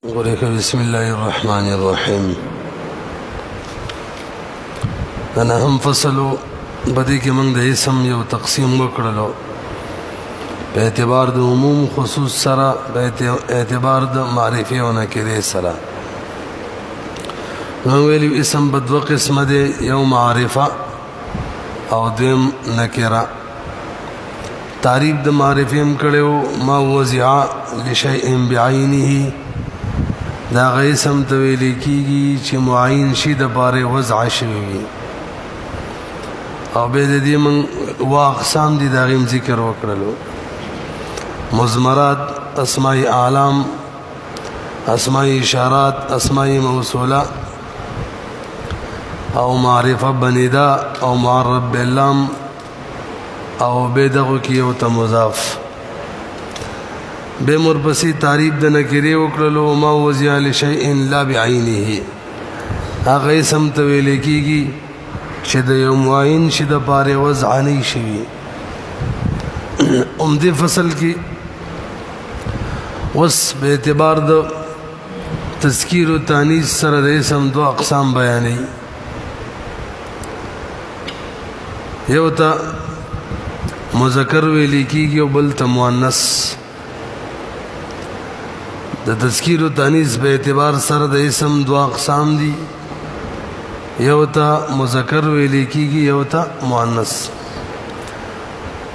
بسم الله الرحمن الرحيم. انا هم فصلو بدی کې موږ د اسم یو تقسیم وکړلو په اعتبار د عموم خصوص سره په اعتبار د معرفي او نکره سره. نو ویلو اسم بدو قسمه دی، یو معرفه او دیم نکره. تعریف د معرفي هم کړو، ما وضع لشيء بعينه، دا غیسم تویلی کیږي چې معین شي د باره وضع شوی، او به د دې من واقسام دي دا غیم ذکر وکړلو. مضمرات، اسماء اعلام، اسماء اشارات، اسماء موصوله او معرفه بنیدا او معرب باللام او بدغه کې یو ته مضاف. بے مرپسی تعریف د نکری وکړلو، ما وضع لشیء لا بعینه، هغه اسم ته ویل کیږي چې د یو معین شي د پاره وضع نه شي. عمده فصل کې وس به اعتبار د تذکیر او تانیث سره د اسم دو اقسام بیانې. یو ته مذکر ویل کیږي او بل ته مؤنث. د تذکیر او تانیث په اعتبار سره د اسم دو اقسام دي، یو ته مذکر ویل کیږي، یو ته مؤنث.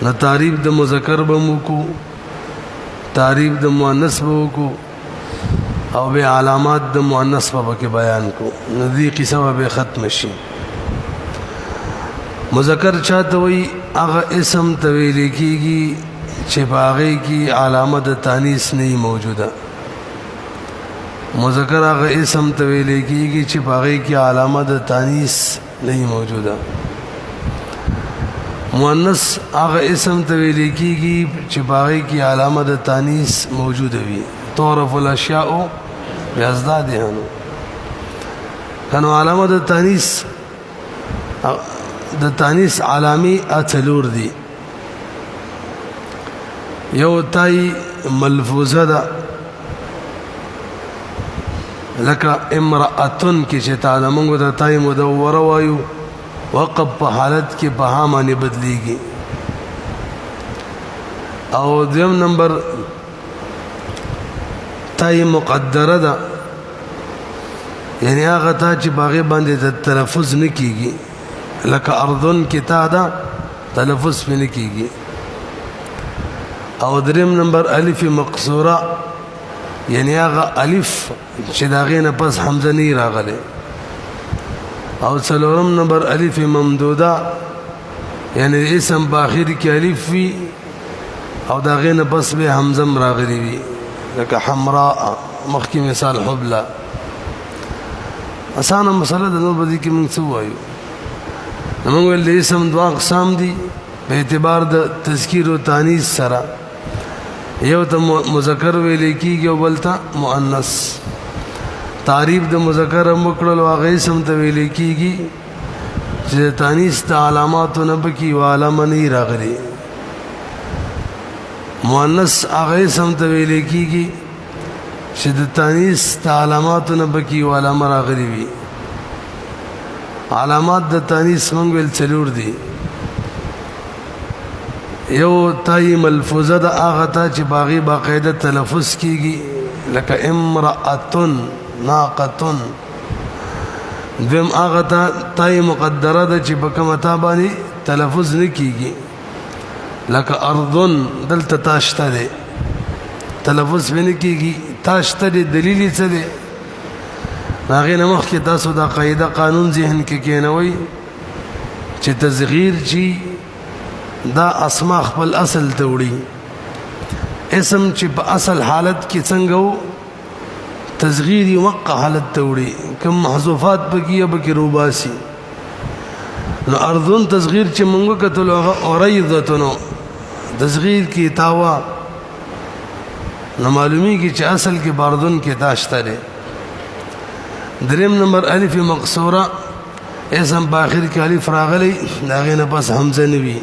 نو تعریف د مذکر به موکو، تعریف د مؤنث به وکو، او به علامات د مؤنث په کې بیان کو. نو دې قصه به ختم شي. مذکر چاته وي؟ هغه اسم ته ویل کیږي چې باغې کې علامه د تانیث نه موجوده. مذکر هغه اسم ته ویل کیږي چې باغې کې علامه د تانیث نه موجوده. مؤنث هغه اسم ته ویل کیږي چې باغې کې علامه د تانیث موجوده وي. تعرف الاشیاء بازدادها، کنو علامه د تانیث علامي اتلور دي. یو تای ملفوظه ده، لکه امرأتن کې چې تا د موږ د تای مدوره وایو، وقب په حالت کې په ها باندې بدلیږي. او دویم نمبر تای مقدره ده، یعنی هغه تا چې باغې باندې د تلفظ نه کیږي، لکه ارضن کې تا ده تلفظ پې نه کیږي. او دریم نمبر الف مقصوره، یعنی هغه الف چې دا غینه پس حمزه نه راغله. او څلورم نمبر الف ممدوده، یعنی اسم په اخر کې الف وي او دا غینه پس به حمزه راغلی وي، لکه حمراء، مخکې مثال حبلى. اسانه مسله د نو بدی کې موږ څه وایو؟ موږ ول اسم دوا اقسام دي په اعتبار د تذکیر او تانیث سره. یو ته مذکر ویل کیږي او بل ته مؤنث. تعریف د مذکر مکړلو هغه اسم ته ویل کیږي چې تانیث ته علامات نه بکی و علامه نه راغلي. مؤنث هغه اسم ته ویل کیږي چې د تانیث ته علامات نه بکی و علامه راغلي وي. علامات د تانیث موږ ول څلور دي. یو تای ملفوظه ده، هغه ته چې باغی باقاعده تلفظ کیږي، لکه امرأتن، ناقتن. دویم هغه ته تای مقدره ده چې په کومه تا باندې تلفظ نه کیږي، لکه ارضن، دلته تاشته ده تلفظ به نه کیږي. تاشته ده دلیل څه ده؟ هغه نه مخکې تاسو دا قاعده قانون ذهن کې کېنوي چې تصغیر چی دا اسماء خپل اصل ته وړي. اسم چې په اصل حالت کې څنګه وو، تصغیری وقع حالت ته وړي، کوم محذوفات پکې یا پکې روباسي. نو ارضون تصغیر چې موږ کتلو هغه اوریضتنو تصغیر کې تاوا، نو معلومی کې چې اصل کې باردون کې تاشته ده. دریم نمبر الف مقصوره، اسم په اخر کې الف راغلی، دا غینه پس حمزه نه وي.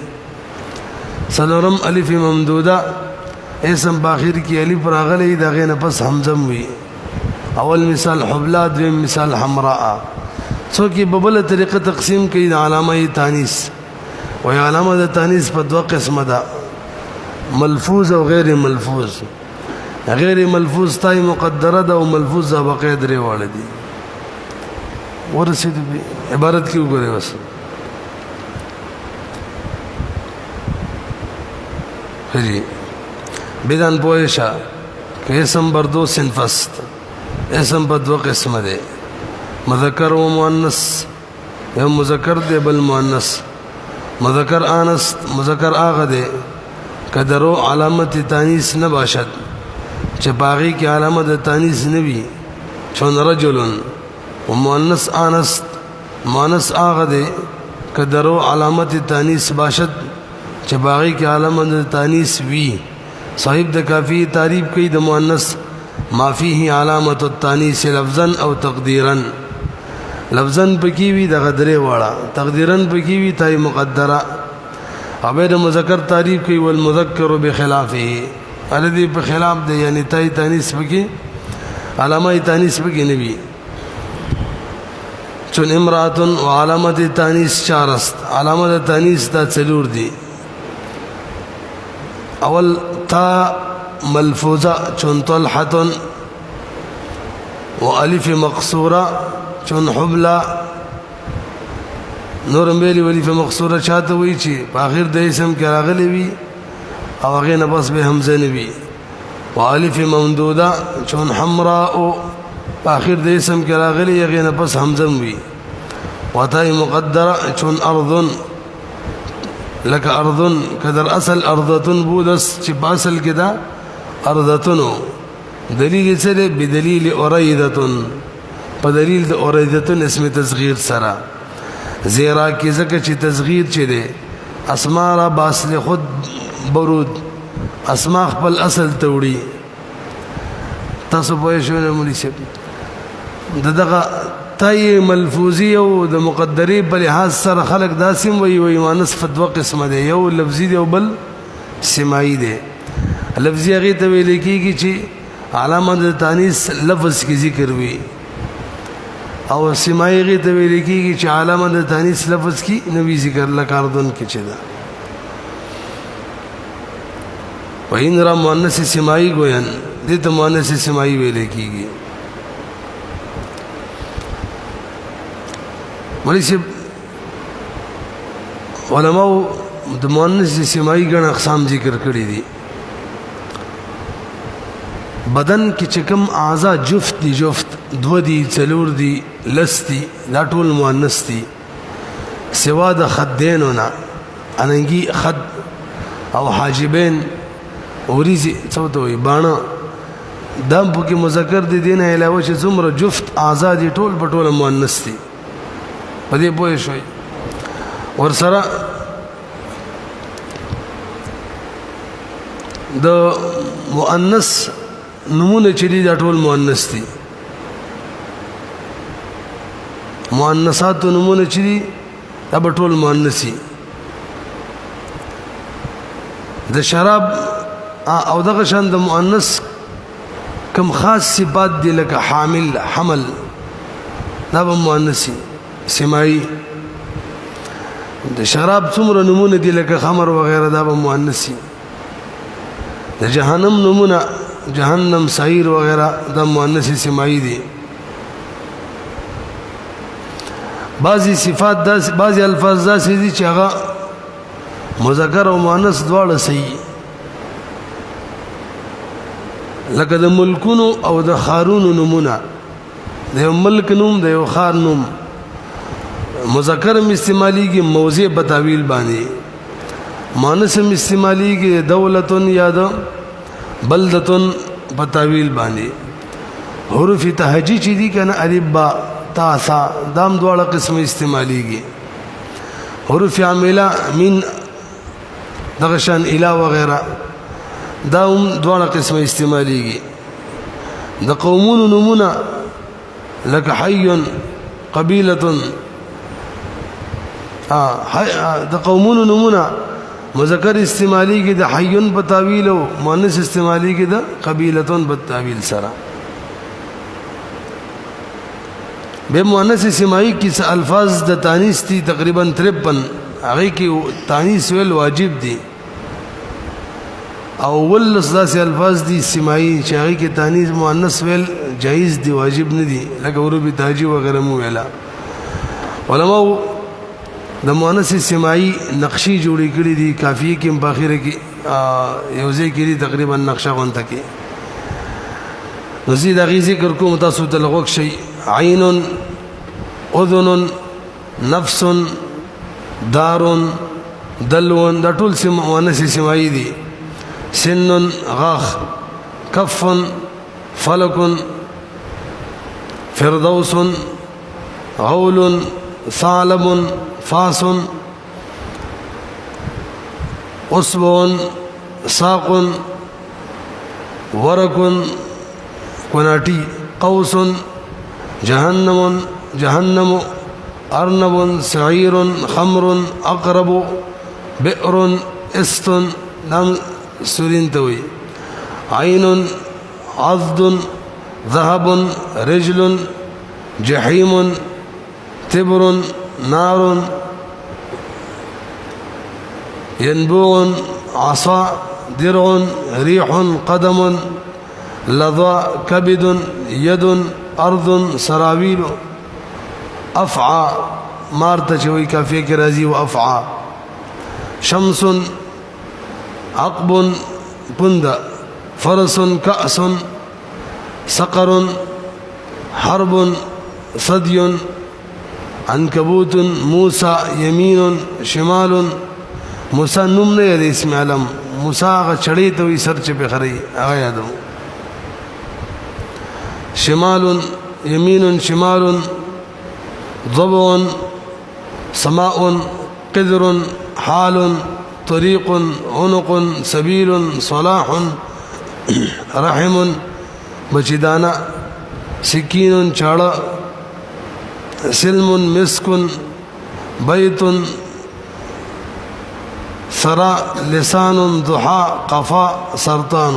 څلورم الف ممدوده، اسم په اخر کې الف راغلی، دا غینه پس حمزه وي. اول مثال حبلا دویم مثال حمراء سو کی ببل طریقه تقسیم کړي د علامه تانیث و علامه د تانیث په دوه قسمه ده ملفوظ او غیر ملفوظ غیر ملفوظ تای مقدره ده او ملفوظ بقید لري وړ دي ورسید عبارت کې وګورئ بس هجی بدن پویشا کہ اسم بردو صنفست اسم پر دو قسم دے مذکر و مؤنث یو مذکر دے بل مؤنث مذکر آنست مذکر آغا دے کدرو علامت تانیث نباشد چپاغی کی علامت تانیث نبی چون رجلن و مؤنث آنست مؤنث آغا دے کدرو علامت تانیث باشد چپاغی کی علامت تانیث وی صاحب د کافی تعریف کوي د مؤنث ما فيه علامه التانیث لفظا او تقديرا لفظا پکې وی د غدره واړه تقديرا پکې وی تای مقدره اوبه د مذکر تعریف کوي والمذکر بخلافه الذي بخلاف د یعنی تای تانیث پکې علامه تانیث پکې نه وی چون امراه وعلامه التانیث چارست علامه التانیث دا څلور دي اول تا ملفوظه چون طلحه و الف مقصوره چون حبلا نور مېلی الف مقصوره چاته وی چې په اخر د اسم کې راغلي وي او هغه نه بس به حمزه نه وي و الف ممدوده چون حمراء په اخر د اسم کې راغلي هغه نه بس حمزه وي و تای مقدره چون ارض لك ارض کدر اصل ارضتن بودس چې باصل کې دا ارضتنو دلیل سره بدلیل اوریدتن په دلیل د اوریدتن اسم تصغیر سره زیرا کې ځکه چې تصغیر چي دي اسماء را باصل خود برود اسماء خپل اصل توړي تاسو په شوونه مولي شپ دغه تای ملفوظی او د مقدری په لحاظ سره خلق داسم وی مانس فتوا قسمه دی یو لفظی دی او بل سماعی دی لفظی هغه ته ویل کیږي چې علامه د تانیث لفظ کی ذکر وی او سماعی هغه ته ویل کیږي چې علامه د تانیث لفظ کی نوی ذکر لکاردون کې چي دا وین را مؤنث سماعی ګوین دې ته مؤنث سماعی ویل کیږي مریض علماء د مؤنث سماعی ګڼ اقسام ذکر کړی دي بدن کې چکم اعضاء جفت دي جفت دو دي څلور دي لستی دا ټول مؤنث دي سوا د خدینونه اننګي خد او حاجبین اوریزي څه وي باڼه دم په کې مذکر دي دینه علاوه چې څومره جفت اعضاء دي ټول په ټول مؤنث دي پدې پوه شوي ور سره د مؤنث نمونه چې دي دا ټول مؤنث دي مؤنثات نمونه چې دي دا ټول مؤنث دي د شراب او دغه شان د مؤنث کم خاص صفات دي لکه حامل حمل دا به مؤنث دي سماعی د شراب څومره نمونه دي لکه خمر وغیرہ دا به مؤنث دي د جهنم نمونه جهنم سعیر وغیرہ دا مؤنث سماعی دي بعضی صفات داس بعضی الفاظ داس دي چې هغه مذکر او مؤنث دواړه صحیح لکه د ملکونو او د خارونو نمونه د یو ملک نوم د یو خار نوم مذکر استعمالی کی موضع بتاویل باندې مؤنث استعمالی کی دولتن یا د بلدتن بتاویل باندې حروف تهجی چې دي کنه الف با تا سا دام دواړه قسم استعمالی کی حروف عامله من دغشان اله وغیرہ داوم دواړه قسم استعمالی کی د قومونو نمونه لك حي قبيله د قومونو نمونه مذکر استعمالی کې د حیون په تعویل او مؤنث استعمالی کې د قبیلتون په تعویل سره به مؤنث سماعی کې الفاظ د تانیث دي تقریبا 53 هغه کې تانیث ویل واجب دي او ولس داسې الفاظ دي سماعی چې هغه کې تانیث مؤنث ویل جایز دي واجب نه دي لکه وربي تاجی وغیرہ مو ویلا علماء د مؤنث سماعی نقشي جوړې کړې دي کافیه کې مباخره کې یوځای کې تقریبا نقشه غونته کې نزيد غي ذکر کوم تاسو ته لغوک شي عين اذن نفس دار دلو دا ټول مؤنث سماعی دي سن غاخ كف فلك فردوس غول ثعلب فاس أصبع ساق ورق كناتي قوس جهنم أرنب سعير خمر أقرب بئر است نام سورين توي عين عضد ذهب رجل جحيم تبر نار ينبوع عصا درع ريح قدم لظى كبد يد أرض سراويل أفعى مارتشوي كافيه كرازي وأفعى شمس عقب بند فرس كأس سقر حرب صدي عنكبوت موسى يمين شمال موسى نوم نه دی اسم علم موسى هغه چړې ته وي سر چې په خري هغه یادو شمال يمين شمال ضبع سماء قدر حال طريق عنق سبيل صلاح رحم بچدانا سكين چاړه سلم مسك بيت سرا لسان ضحى قفا سرطان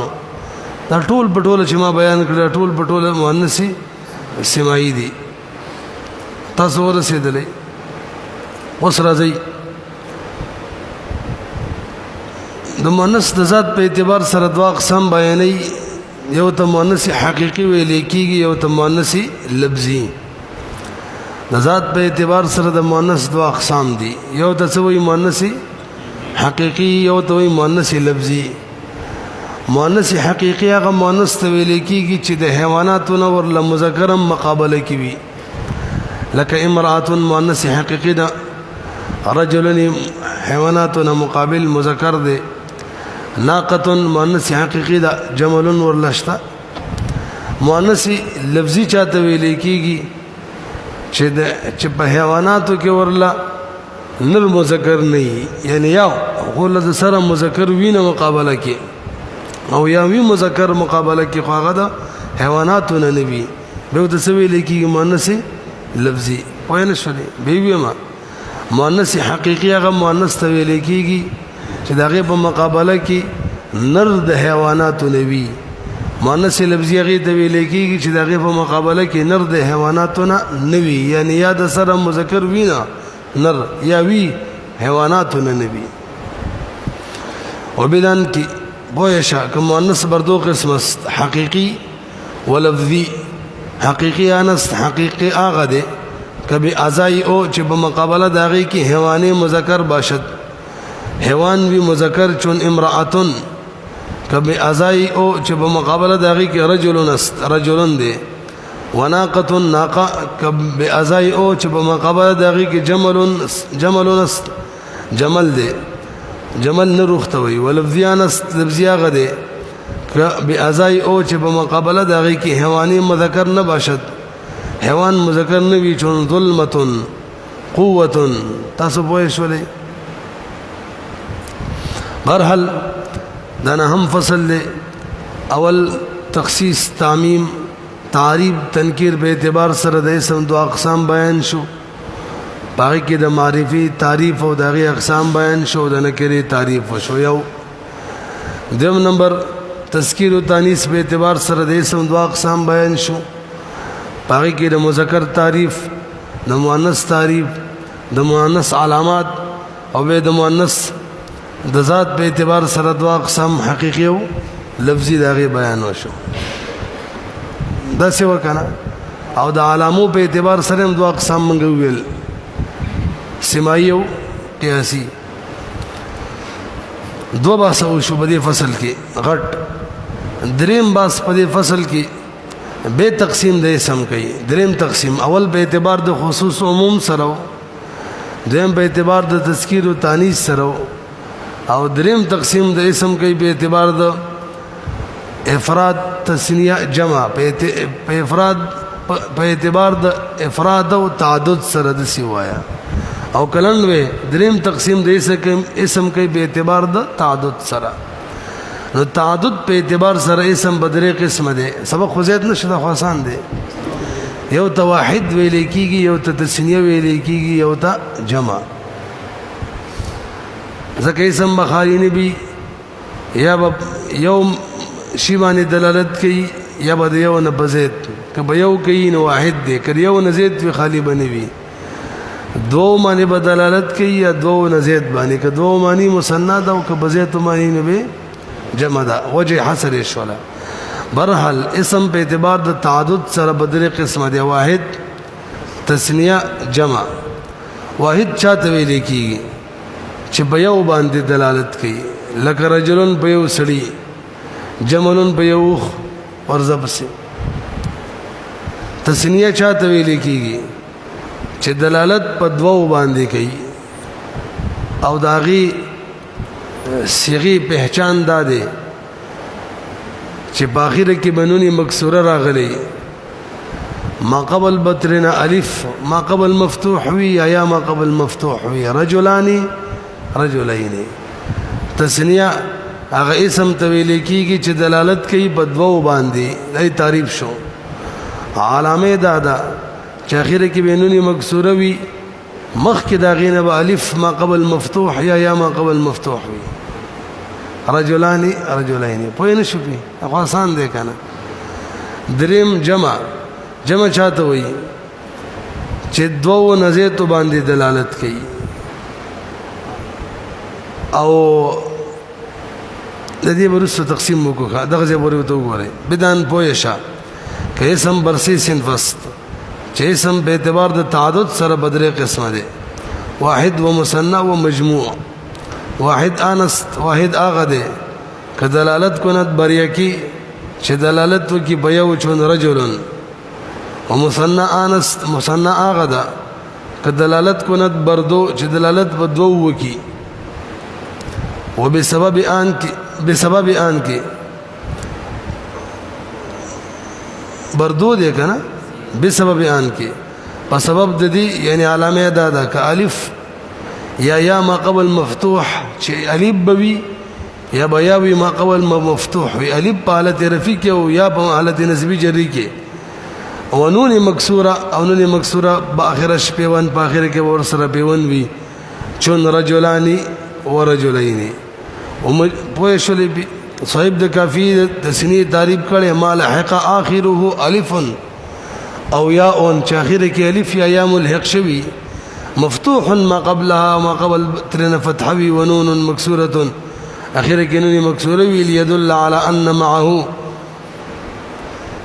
دا ټول پټول چې ما بیان کړل ټول پټول مؤنثي سماعي دي تاسو ورسېدلې اوس راځي د مؤنث د ذات په اعتبار سره دوه اقسام بیانې یو ته مؤنث حقيقي ویل کېږي یو ته مؤنث لفظي د ذات په اعتبار سره د مؤنث دوه اقسام دي یو ته څوی مؤنث حقيقي یو ته وی مؤنث لفظي مؤنث حقيقي هغه مؤنث ته ویل کېږي چې د حیواناتو نو ور مذکر مقابله کوي لکه امراه مؤنث حقيقي ده رجلن حیواناتو نه مقابل مذکر ده ناقه مؤنث حقيقي ده جمل ورلشتا مؤنث لفظي چاته ویل کېږي چې په حیواناتو کې ورلا نر مذکر نه یعنی یو غول د سره مذکر وینه مقابله کې او یا وی مذکر مقابله کې خواغه ده حیواناتو نه نبی به د سوي لیکي مؤنث لفظي وای نه شولې به وی ما مؤنث حقيقي هغه مؤنث ته ویل کېږي چې دغه په مقابله کې نر د حیواناتو نبی مؤنث لفظي هغه ته ویل کېږي چې دغه په مقابله کې نر د حیواناتو نه نوي یعنی یا د سره مذکر وینا نر یا وی حیواناتو نه نبی وبدان کی بویشا که مؤنث بردو قسم است حقیقی ولفظی حقیقی انست حقیقی آغا دے کبھی ازائی او چې په مقابله داغی کی حیوانی مذکر باشد حیوان وی مذکر چون امرأتن کبھی ازائی او چې په مقابله داغی کی رجلن است رجلن دے وناقة ناقة کبھی ازائی او چې په مقابله داغی کی جملن است جمل دے جمل نه روختوي ولفظیانس لفظیا غده بی ازای او چې په مقابله دغه کې حیواني مذکر نه باشد حیوان مذکر نه وی چون ظلمتن قوتن تاسو پوه شولې برحل دنا هم فصل له اول تخصیص تعمیم تعریب تنکیر به اعتبار سره د اسم دو اقسام بیان شو باقی کې د معرفي تعریف او دغه اقسام بیان شو د نکري تعریف شو یو دیم نمبر تذکیر او تانیث په اعتبار سره د اسم دوا اقسام بیان شو باقي کې د مذکر تعریف د مؤنث تعریف د مؤنث علامات او د مؤنث د ذات په اعتبار سره دوا اقسام حقيقي او لفظي داغه بیان وشو دا څه وکنه او د علامو په اعتبار سره دوا اقسام منګ ویل سماعي او قياسي دو باس او شو بده فصل کې غټ دریم باس په دې فصل کې به تقسیم د اسم کوي دریم تقسیم اول په اعتبار د خصوص عموم سره دریم په اعتبار د تذکیر او تانیث سره او دریم تقسیم د اسم کوي په اعتبار د افراد تثنیه جمع په افراد په اعتبار د افراد او تعدد سره د سیوایا او کلنوي دریم تقسیم د اسم کوي په اعتبار د تعدد سره نو تعدد په اعتبار سره اسم بدرې قسم ده سبق خو زیات نشته خو آسان ده یو ته واحد ویل کیږي یو ته تثنیه ویل کیږي یو ته جمع ځکه اسم بخاری نبی یا یوم شی باندې دلالت کوي یا بده یو نه بزید کبه یو کوي نو واحد دی کړه یو نه زید وی خالی بنوي دو معنی بدلالت کوي یا دو نه زید باندې ک دو معنی مثنا دا او ک بزید معنی نه به جمع دا وجه حصر شولا برحال اسم په اعتبار د تعدد سره بدل قسمه دی واحد تثنیه جمع واحد چاته ویل کیږي چې بيو باندې دلالت کوي لکه رجلن بيو سړي جملن بيو ورزب سي تثنیه چاته ویل کیږي چې دلالت په دوو باندې کوي او داغي صيغه پہچان داده چې په اخر کې بنوني مکسوره راغلي ما قبل بترنا الف ما قبل مفتوح وي یا ما قبل مفتوح وي رجلان رجلين تثنیه هغه اسم تویل کیږي چې دلالت کوي په دوو باندې دای تعریف شو علامه دادا چې اخر کې بنوني مکسوره وي مخ کې دا غینه به الف ما قبل مفتوح یا ما قبل مفتوح وي رجلان رجلين پوه نه شو په آسان دی کنه دریم جمع چاته وي چې دوو نزیت باندې دلالت کوي او د دې ورسره تقسیم وکړه دغه ځای پورې وته وګورئ بدان پوه شه که اسم برسی سنفست چې اسم په اعتبار د تعدد سره بدرې قسمه ده واحد و مثنى و مجموع واحد انست واحد اغه ده که دلالت کند بریا کی چې دلالت وکي بيو چون رجلن و مثنى انست مثنى اغه ده که دلالت کند بردو چې دلالت بدو وکي و بسبب ان کی بردو ده کنه بسبب ان کی په سبب د دې یعنی علامه دا ک الف یا ما قبل مفتوح چې الف بوي یا بیاوی ما قبل مفتوح وی الف په حالت رفیع او یا په حالت نسبی جری کې او نون مکسوره او نون مکسوره په اخره شپون په اخره کې ور سره پیون وی چون رجلان ورجلين او په شلې صاحب د کافی تسنیه تعریف کړي ما لحق اخره الف او یا اون چې اخره کې الف یا ملحق شوی مفتوح ما قبلها وما قبل ترن فتحوي ونون مكسوره اخره کې نون مکسوره وی يدل على ان معه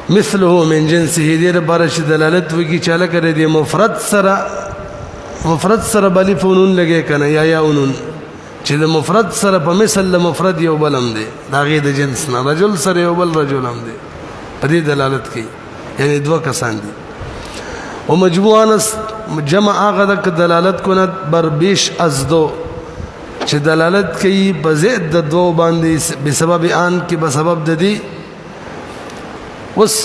مثله من جنسه دې برش دلالت وکي چې لکه دې مفرد سره بلی فنون لګي کنه یا ونون چې د مفرد سره په مثل د مفرد یو بلم دی دا غي د جنس نه رجل سره یو بل رجلم دی په دې دلالت کوي یعنی دوه کسان دي او مجموعانس جمع هغه د دلالت کند بر بیش از دو چې دلالت کوي په زید د دو باندې به سبب ان کې په سبب د دې وس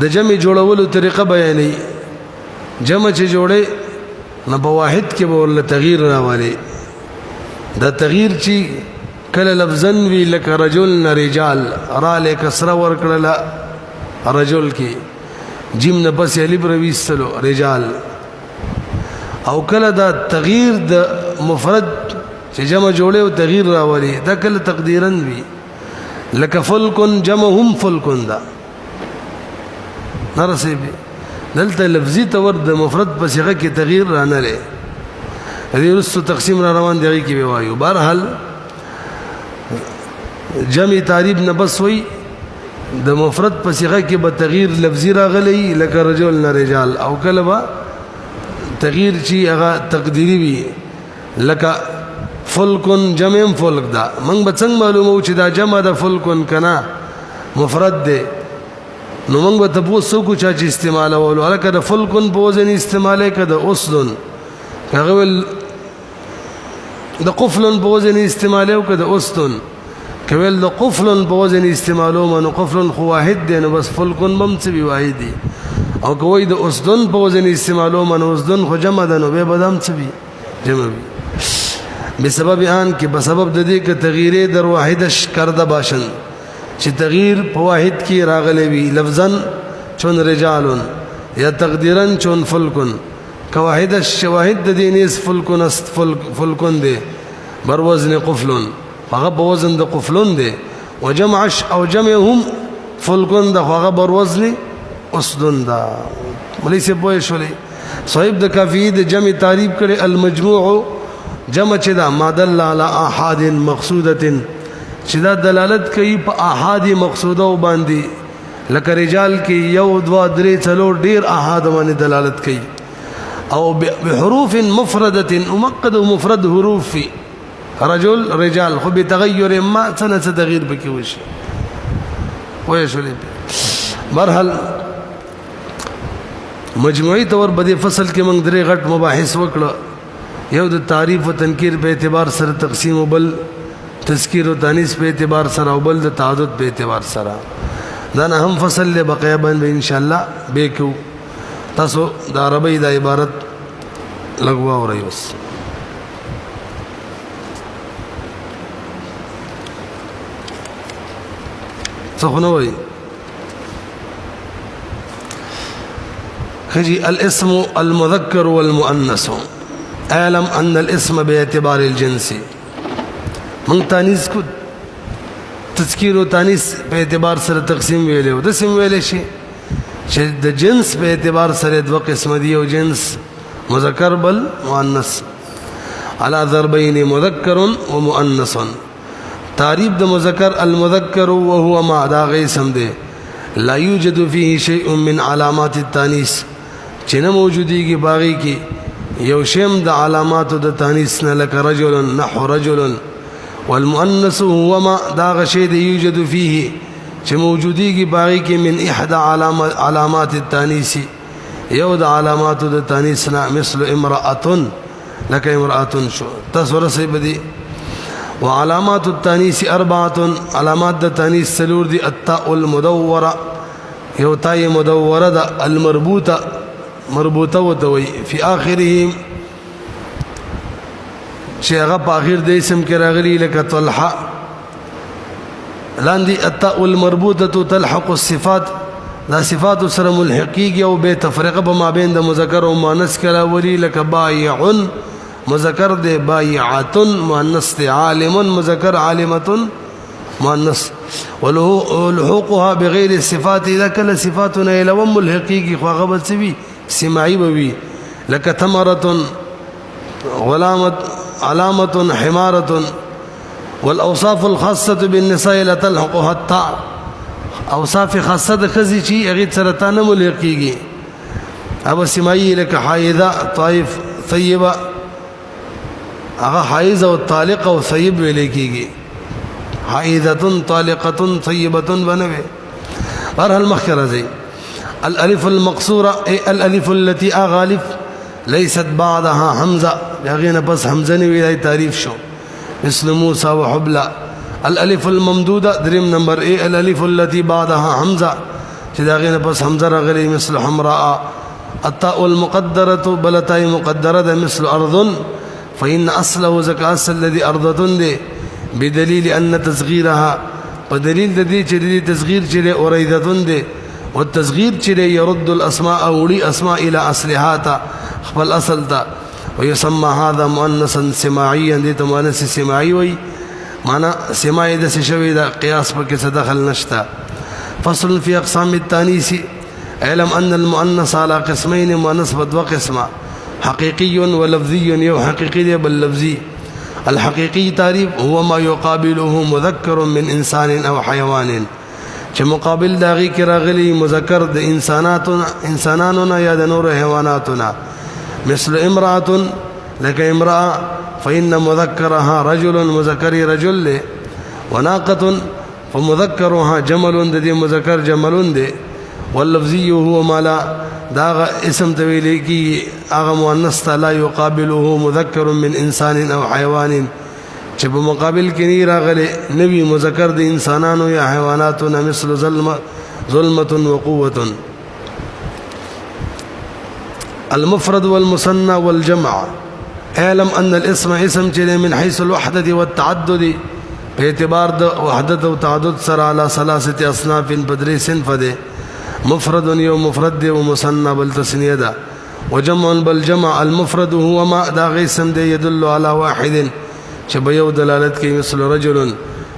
د جمع جوړولو طریقه بیانې جمع چې جوړې نه په واحد کې به ول تغییر راوړي دا تغییر چې کله لفظن وی لکه رجل رجال را له کسر ور کړل رجل کې جیم نه پس الف رويستلو رجال او کله دا تغییر د مفرد چې جمع جوړه او تغییر راولي دا کله تقدیرن وی لکه فلکن جمعهم فلکن دا نرسي دلته لفظي تور د مفرد په صيغه کې تغییر رانه لري دې رسو تقسیم را روان دی کې وایو بهرحال جمع تعریب نه بس وي د مفرد په صيغه کې به تغییر لفظي راغلی لکه رجل نه رجال او کله به تغییر چې هغه تقديري وي لکه فلکن جمع فلک دا موږ به څنګه معلومو چې دا جمع د فلکن کنا مفرد دی نو موږ به تاسو کو چې استعمالولو الکه د فلکن په وزن استعماله کده اسدن هغه ول د قفلن په وزن استعماله کده اسدن کویل د قفلن په وزن استعمالو منو قفلن خو واحد دی نو بس فلکن بم څه وی واحد دی او کوی د اسدن په وزن استعمالو منو اسدن خو جمع ده نو به بدم څه وی جمع وی بسبب ان کې بسبب د دې ک تغییر در واحدش کرده باشن چې تغییر په واحد کې راغلی وي لفظن چون رجالن یا تقدیرا چون فلکن کواحد الشواهد د دینیس فلکن است فلکن دی بر وزن قفلن هغه په وزن د قفلن دی وجمعش او جمعهم فلکن د هغه بر وزن اسدن دا ملي سي بوي شولې صاحب د کافی د جمع تعریف کړي المجموع جمع چې دا مادل علی احاد مقصوده چې دا دلالت کوي په احاد مقصوده باندې لکه رجال کې یو دوا درې څلور ډیر احاد باندې دلالت کوي او بحروف مفرده مؤكد ومفرد حروف في رجل رجال خو بتغير ما سنه تغيير بکی وشي وای شولې مرحل مجموعي تور بده فصل کې موږ درې غټ مباحث وکړه یو د تعریف او تنکیر په اعتبار سره تقسیم او بل تذکیر او تانیث په اعتبار سره او بل د تعدد په اعتبار سره دا نه هم فصل له بقیا باندې ان شاء الله به کو تاسو د عربی د عبارت لغوا او ریوس څخنوي خجي الاسم المذكر والمؤنث اعلم ان الاسم باعتبار الجنس من تانیث کو تذکیر او تانیث په اعتبار سره تقسیم ویلو د سیم ویل شي چې د جنس په اعتبار سره دوه قسم دي او جنس مذکر بل مؤنث على ضربين مذكر ومؤنث تعریف د مذکر المذکر وهو ما دا غیسم ده لا يوجد فيه شيء من علامات التانيث چې نه موجوديږي باغی کې یو شیم د علامات د تانیث نه لکه رجل نحو رجل والمؤنث هو ما دا غشی د یوجد فيه چې موجوديږي باغی کې من احدى علامات التانيث یو د علامات د تانیث نه مثل امراه لکه امراه شو تصور سي بدی وعلامات التانيث اربعه علامات د تانیث سلور دي التاء المدوره یو تاء مدوره د المربوطه مربوطه وتوي في اخره چې هغه په اخر د اسم کې راغلي لکه طلحه لاندې التاء المربوطه تلحق الصفات دا صفات سره ملحقيږي او به تفریقه په مابین د مذکر او مؤنث کړه ولي لکه بایع مذکر د بایعات مؤنث د عالم مذکر عالمه مؤنث ولحقها بغیر الصفات اذا كل صفاتنا الى ملحقيږي خو هغه بسوي سماعي بوي لك ثمرة غلامة علامة حمارة والأوصاف الخاصة بالنساء لا تلحقها التاء أوصاف خاصة خزي شيء أغيد سرطان ملحقيږي أبو سماعي لك حائضة طائف ثيبة أغا حائضة والطالقة وثيب وليكيږي حائضة طالقة ثيبة بنوي ورها المخكرة زي الالف المقصوره اي الالف التي اغالف ليست بعدها حمزه يغينا بس حمزه ني تعريف شو مثل موسى وحبلى الالف الممدوده دريم نمبر اي الالف التي بعدها حمزه يغينا بس حمزه رغلي مثل حمراء التاء المقدره بلتاء مقدره مثل ارض فان اصله زكاه الذي ارضه دي بدليل ان تصغيرها بدليل دي چې تصغير چې اوريدتون دي والتصغير چې يرد الاسماء اولي اسماء الى اصلها خپل اصل تا ويسمى هذا مؤنثا سماعيا دي مؤنث سماعي وي معنا سماعي د شوي د قياس په کې دخل نشتا فصل في اقسام التانيث علم ان المؤنث على قسمين مؤنث بدو قسمه حقيقي ولفظي يو حقيقي بل لفظي الحقيقي تعريف هو ما يقابله مذكر من انسان او حيوان چې مقابل داغي کې راغلي مذکر د انسانانو یا د نور حیواناتنا مثل امراه لك امراه فإن مذكرها رجل مذكر رجل له وناقة فمذكرها جمل د دې مذکر جملون دي واللفظي هو ما لا داغ اسم تویل کی هغه مؤنث لا يقابله مذكر من انسان او حيوان چې په مقابل کې نه راغلي نبي مذکر د انسانانو یا حیواناتو نه مثل ظلمه وقوه المفرد والمثنى والجمع اعلم ان الاسم اسم چې من حيث الوحده والتعدد په اعتبار د وحدت او تعدد سره على ثلاثه اصناف بدري صنف ده مفرد یو مفرد او مثنى بل تثنیه ده وجمع بل جمع المفرد هو ما دا غیسم ده يدل على واحد چې به یو دلالت کوي مثل رجل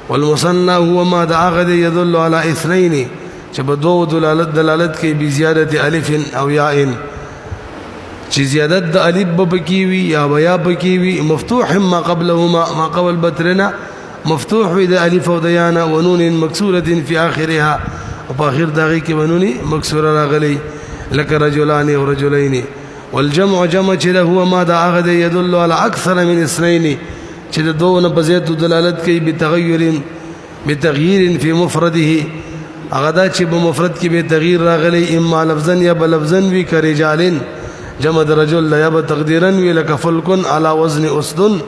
والمثنى هو ما دا غد يدل على اثنين چې به دو دلالت کوي بزياده الف او ياء چې زیادت د الف بکیوي یا بیا بکیوي مفتوح ما قبلهما ما قبل بترنا مفتوح د الف او د یا ونون مكسوره في اخرها او اخر دغه کې ونوني مکسوره راغلي لك رجلان او رجلين والجمع جمع چې هو ما دا غد يدل على اكثر من اثنين چې د دوه نه بزیت دلالت کوي بتغيير في مفرده هغه دا چې په مفرد کې به تغییر راغلی اما لفظا یا بلفظا وی کرجالن جمع رجل یا بتقديرا وی لك فلك على وزن اسد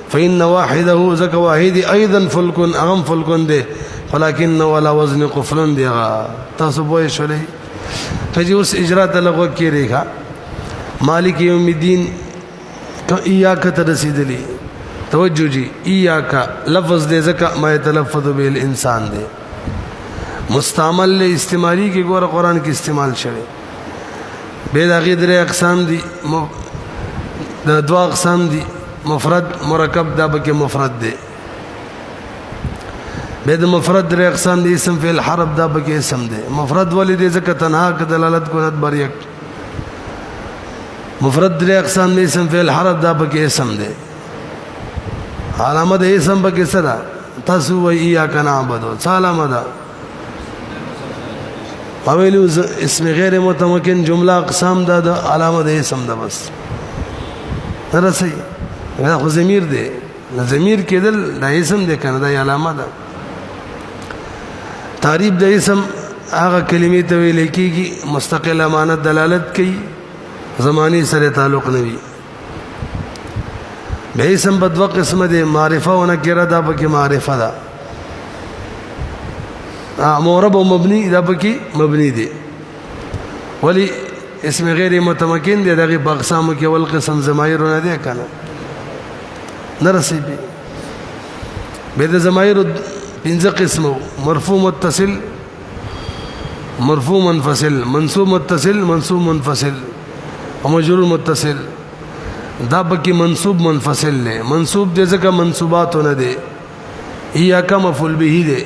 فإن واحده زك واحد ايضا فلك اغم فلك ده ولكن ولا وزن قفل ده تاسو به شولې ته اوس اجرا تلغو کې ریخه مالک یوم الدین ایاک ترسیدلی توجه جی ایاک لفظ دے زکا ما يتلفظ به الانسان دے مستعمل له استعمالی کې ګوره قران کې استعمال شوی به دا غیر اقسام دي د دوا اقسام دي مفرد مرکب دا به مفرد دي به د مفرد در اقسام دي اسم فعل حرف دا به اسم دي مفرد ولې دې ځکه تنها ک دلالت کوي بر یک مفرد در اقسام دي اسم فعل حرف دا به اسم دي علامه د اسم به سره تاسو و اياک نعبدو علامه ده اویلو اسم غیر متمکن جمله اقسام ده د علامه د اسم ده بس درسي دا خو ضمیر ده ضمیر کېدل د اسم ده کنه د علامه ده تعریف د اسم هغه کلمې ته ویل کېږي مستقل امانت دلالت کوي زمانی سره تعلق نه وي به اسم بدو قسم ده معرفه او نکره ده به معرفه ده معرب او مبني دا پکې مبني دي ولی اسم غیر متمکن دي دغه په اقسام کې ول قسم ضمائر نه دي کنه نرسي به د ضمائر پنځه قسمو مرفوع متصل مرفوع منفصل منصوب متصل منصوب منفصل او مجرور متصل دا پکې منصوب منفصل له منصوب دي ځکه منصوبات نه دي یا کما مفعول به دي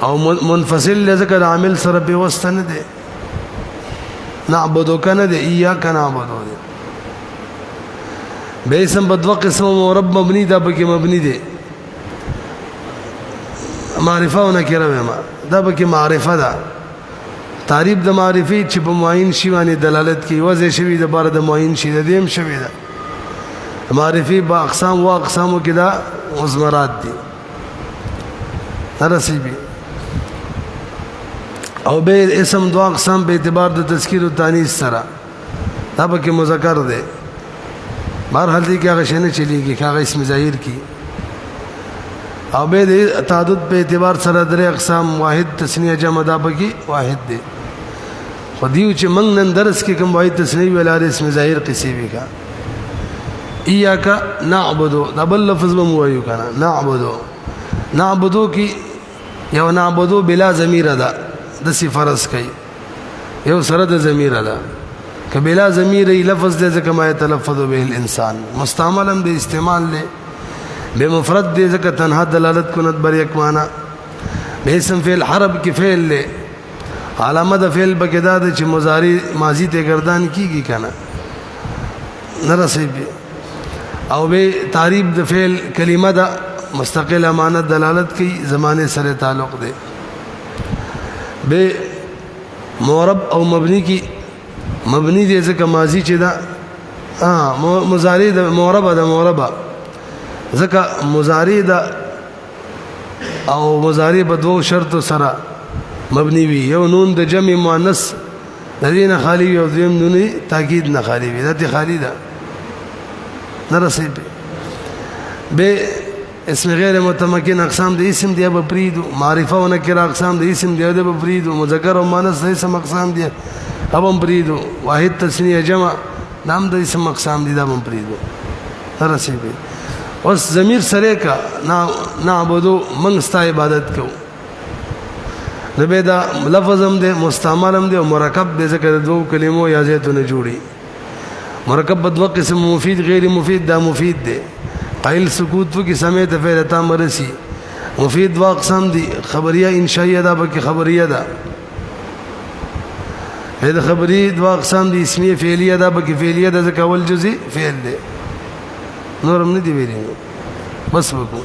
او منفصل لذکر عامل سره به وستنه دي نعبدو کنه دي اياک نعبدو دي به اسم بدو قسم مرب مبني دا بکی مبني دي معرفه او نکره ما دا بکی معرفه ده تعریف د معرفي چې په معین شی باندې دلالت کوي وځي شوی د بار د معین شی د دیم شوی ده معرفي با اقسام و اقسامو کې دا مزمرات دي نرسیبی او به اسم دو اقسام به اعتبار د تذکیر او تانیث سره دا به کې مذکر ده بهر حال دي کې هغه شنه چلیږي هغه اسم ظاهر کی او به د تعدد په اعتبار سره درې اقسام واحد تسنیه جمع دا به کې واحد ده خو دیو چې موږ نن درس کې کوم واحد تسنیه ولر اسم ظاهر قصې وی کا ایاک نعبدو دا بل لفظ به مو کنه نعبدو کی یو نعبدو بلا ضمیر ده د صفرس کوي یو سره د ضمیر ده کبلا ضمیر لفظ ده ځکه ما يتلفظ به الانسان مستعملا به استعمال له به مفرد ده ځکه تنها دلالت کند بر یک معنا به اسم فعل حرف کې فعل له علامه د فعل بکې دا چې مضارع ماضی ته گردان کیږي کنه نرسي او به تعریف د فعل کلمه دا مستقل امانت دلالت کوي زمانه سره تعلق دی به معرب او مبني کی مبني دې ځکه ماضی چې دا مضارع د معربه ځکه مضارع دا او مضارع په دوه شرط سره مبني وي یو نون د جمع مؤنث د دې نه خالی وي او دیم نون تاکید نه خالی وي دا خالی ده نرسي به اسم غیر متمکن اقسام د اسم دی به پریدو معرفه او نکره اقسام د اسم دی به پریدو مذکر او مؤنث د اسم اقسام دی هم پریدو واحد تسنیه جمع نام د اسم اقسام دی دا هم پریدو نرسي اوس ضمیر سره کا نعبدو من ستا عبادت کو نبه دا لفظم دے مستعملم دے مرکب دے ذکر دو کلمو یا زیتونه جوړي مرکب بدو قسم مفید غیر مفید دا مفید دے قائل سکوت کی سمیت فعل تام رسی مفید دو اقسام دی خبریہ انشائیہ دا بلکہ خبریہ دا فعل خبری دو اقسام دی اسمیہ فعلیہ دا بلکہ فعلیہ دا ذکر اول جزئی فعل دے نورم ندی ویلی بس بکو